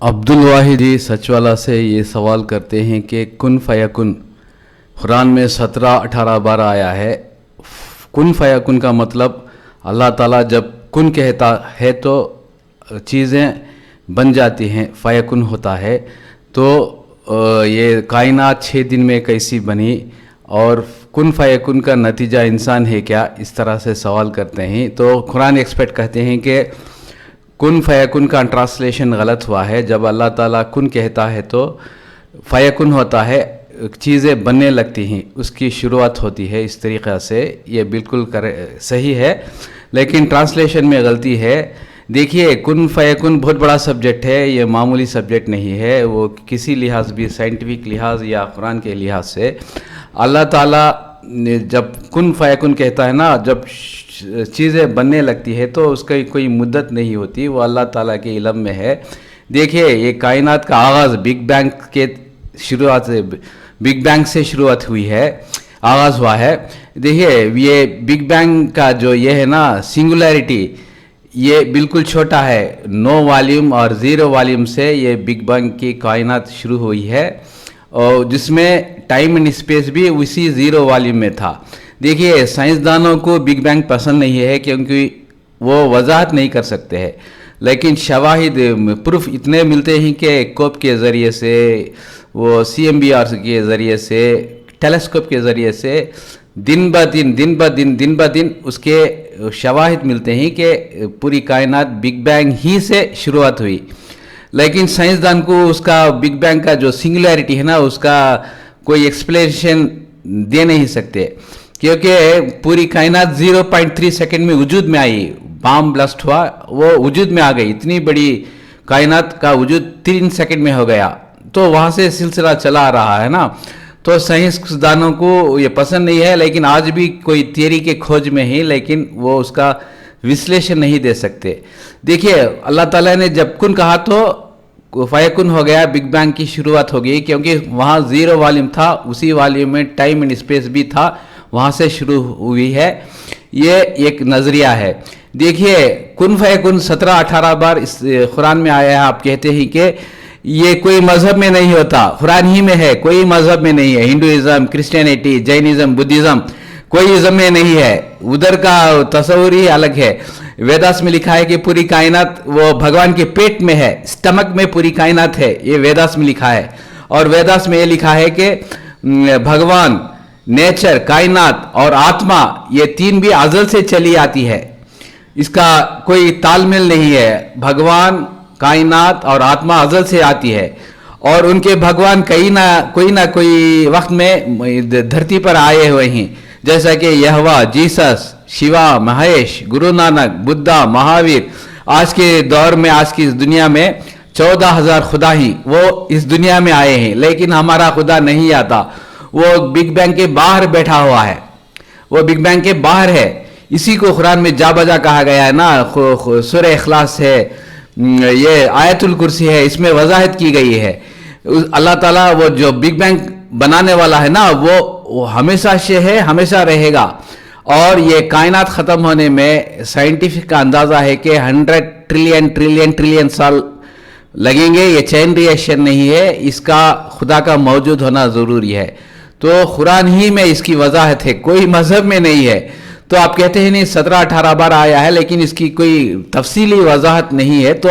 अब्दुल वाहिद जी सचवाला से ये सवाल करते हैं कि कुन फयकुन कुरान में 17-18 बार आया है। कुन फयकुन का मतलब अल्लाह ताला जब कुन कहता है तो चीज़ें बन जाती हैं, फयकुन होता है। तो ये कायनात 6 दिन में कैसी बनी और कुन फयकुन का नतीजा इंसान है क्या, इस तरह से सवाल करते हैं। तो कुरान एक्सपर्ट कहते हैं कि कुन फयकुन का ट्रांसलेशन गलत हुआ है। जब अल्लाह ताला कुन कहता है तो फयकुन होता है, चीज़ें बनने लगती हैं, उसकी शुरुआत होती है। इस तरीक़े से ये बिल्कुल सही है, लेकिन ट्रांसलेशन में गलती है। देखिए, कुन फयकुन बहुत बड़ा सब्जेक्ट है, ये मामूली सब्जेक्ट नहीं है। वो किसी लिहाज भी, साइंटिफिक लिहाज या कुरान के लिहाज से अल्लाह ताला जब कुन फयकुन कहता है ना, जब चीज़ें बनने लगती है तो उसका कोई मुद्दत नहीं होती, वो अल्लाह ताला के इल्म में है। देखिए, ये कायनात का आगाज़ बिग बैंग के शुरुआत से, बिग बैंग से शुरुआत हुई है, आगाज़ हुआ है। देखिए, ये बिग बैंग का जो ये है ना सिंगुलैरिटी, ये बिल्कुल छोटा है। 9 वॉल्यूम और 0 वॉल्यूम से ये बिग बैंग की कायनात शुरू हुई है, और जिसमें टाइम एंड स्पेस भी उसी 0 वॉल्यूम में था। देखिए, साइंसदानों को बिग बैंग पसंद नहीं है क्योंकि वो वजाहत नहीं कर सकते हैं, लेकिन शवाहिद प्रूफ इतने मिलते हैं कि कोप के ज़रिए से, वो CMBR के ज़रिए से, टेलीस्कोप के ज़रिए से दिन ब दिन उसके शवाहिद मिलते हैं कि पूरी कायनात बिग बैंग ही से शुरुआत हुई। लेकिन साइंसदान को उसका बिग बैंग का जो सिंगुलैरिटी है ना, उसका कोई एक्सप्लेनेशन दे नहीं सकते, क्योंकि पूरी कायनात 0.3 सेकंड में वजूद में आई। बम ब्लास्ट हुआ, वो वजूद में आ गई। इतनी बड़ी कायनात का वजूद 3 सेकंड में हो गया। तो वहाँ से सिलसिला चला आ रहा है ना। तो साइंसदानों को ये पसंद नहीं है, लेकिन आज भी कोई थियरी के खोज में ही, लेकिन वो उसका विश्लेषण नहीं दे सकते। देखिए, अल्लाह ताला ने जब कुन कहा तो फयकुन हो गया, बिग बैंग की शुरुआत हो गई, क्योंकि वहाँ 0 वॉल्यूम था, उसी वॉल्यूम में टाइम एंड स्पेस भी था, वहाँ से शुरू हुई है। ये एक नज़रिया है। देखिए, कुन फयकुन 17-18 बार इस कुरान में आया है। आप कहते हैं कि ये कोई मज़हब में नहीं होता, कुरान ही में है, कोई मज़हब में नहीं है। हिंदुइज़्म, क्रिश्चियनिटी, जैनिज़्म, बुद्धिज़्म कोई इज़्म में नहीं है, उधर का तस्वूर ही अलग है। वेदास में लिखा है कि पूरी कायनात वो भगवान के पेट में है, स्टमक में पूरी कायनात है, ये वेदास में लिखा है। और वेदास में ये लिखा है कि भगवान, नेचर, कायनात और आत्मा, ये 3 भी अज़ल से चली आती है, इसका कोई तालमेल नहीं है। भगवान, कायनात और आत्मा अज़ल से आती है, और उनके भगवान कोई ना कोई वक्त में धरती पर आए हुए हैं, जैसा कि यहोवा, जीसस, शिवा, महेश, गुरु नानक, बुद्धा, महावीर। आज के दौर में, आज की इस दुनिया में 14,000 खुदा ही वो इस दुनिया में आए हैं, लेकिन हमारा खुदा नहीं आता। वो बिग बैंग के बाहर बैठा हुआ है, वो बिग बैंग के बाहर है। इसी को कुरान में जा बजा कहा गया है ना। सूरह इखलास है, ये आयतुल कुर्सी है, इसमें वजाहत की गई है। अल्लाह ताला वो जो बिग बैंग बनाने वाला है ना, वो हमेशा से है, हमेशा रहेगा। और ये कायनात ख़त्म होने में साइंटिफिक का अंदाज़ा है कि 100 ट्रिलियन साल लगेंगे। ये चैन रिएक्शन नहीं है, इसका खुदा का मौजूद होना ज़रूरी है। तो कुरान ही में इसकी वजाहत है, कोई मज़हब में नहीं है। तो आप कहते हैं नहीं 17-18 बार आया है, लेकिन इसकी कोई तफसीली वजाहत नहीं है। तो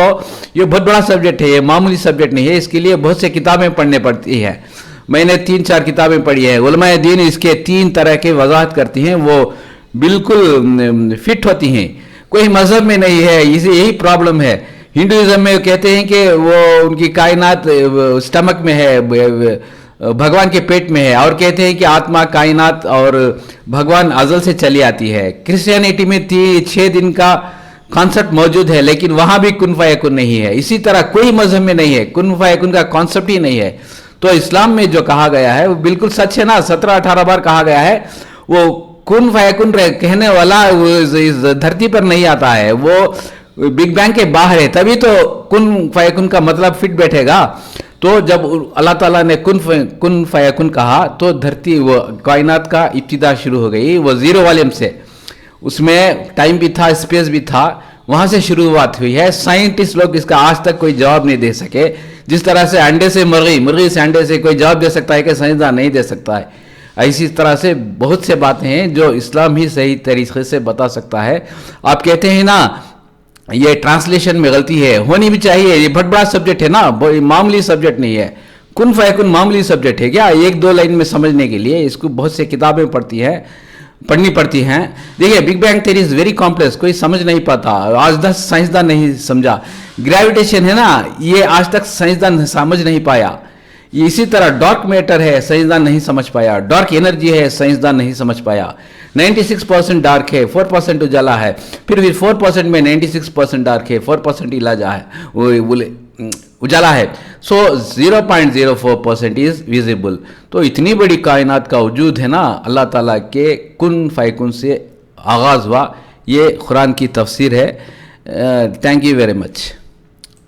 ये बहुत बड़ा सब्जेक्ट है, ये मामूली सब्जेक्ट नहीं है। इसके लिए बहुत से किताबें पढ़ने पड़ती हैं। मैंने 3-4 किताबें पढ़ी हैं। उलमाए दीन इसके 3 तरह के वजाहत करती हैं, वो बिल्कुल फिट होती हैं, कोई मज़हब में नहीं है। इसे यही प्रॉब्लम है। हिंदुइज़्म में कहते हैं कि वो उनकी कायनात स्टमक में है, भगवान के पेट में है, और कहते हैं कि आत्मा, कायनात और भगवान अज़ल से चली आती है। क्रिश्चियनिटी में 6 दिन का कॉन्सेप्ट मौजूद है, लेकिन वहाँ भी कुन फयकुन नहीं है। इसी तरह कोई मज़हब में नहीं है, कुन फयकुन का कॉन्सेप्ट ही नहीं है। तो इस्लाम में जो कहा गया है वो बिल्कुल सच है ना। 17-18 बार कहा गया है। वो कुन फयकुन कहने वाला इस धरती पर नहीं आता है, वो बिग बैंग के बाहर है, तभी तो कुन फयकुन का मतलब फिट बैठेगा। तो जब अल्लाह ताला ने कुन फयकुन कहा तो धरती, वो कायनात का इब्तिदा शुरू हो गई, वो 0 वॉल्यूम से। उसमें टाइम भी था, स्पेस भी था, वहाँ से शुरुआत हुई है. साइंटिस्ट लोग इसका आज तक कोई जवाब नहीं दे सके. जिस तरह से अंडे से मुर्गी, मुर्गी से अंडे से कोई जवाब दे सकता है कि साइंसदान नहीं दे सकता है, इसी तरह से बहुत से बातें हैं जो इस्लाम ही सही तरीके से बता सकता है. आप कहते हैं ना ये ट्रांसलेशन में गलती है, होनी भी चाहिए. ये बहुत बड़ा सब्जेक्ट है ना, मामूली सब्जेक्ट नहीं है. कुन फयकुन मामूली सब्जेक्ट है क्या? एक दो लाइन में समझने के लिए इसको बहुत से किताबें पढ़नी पड़ती हैं. देखिए big bang theory is very complex, कोई समझ नहीं पाता. आज तक साइंसदान नहीं समझा. ग्रेविटेशन है ना, ये आज तक साइंसदान समझ नहीं पाया. इसी तरह डार्क मैटर है, साइंसदान नहीं समझ पाया. डार्क एनर्जी है, साइंसदान नहीं समझ पाया. 96% डार्क है, 4% उजाला है. फिर 4% में 96% डार्क है, 4% इलाजा है, वो उजाला है. सो 0.04% इज विजिबल. तो इतनी बड़ी कायनात का वजूद है ना, अल्लाह ताला के कुन फयकुन से आगाज़ हुआ. ये कुरान की तफसीर है. Thank you very much.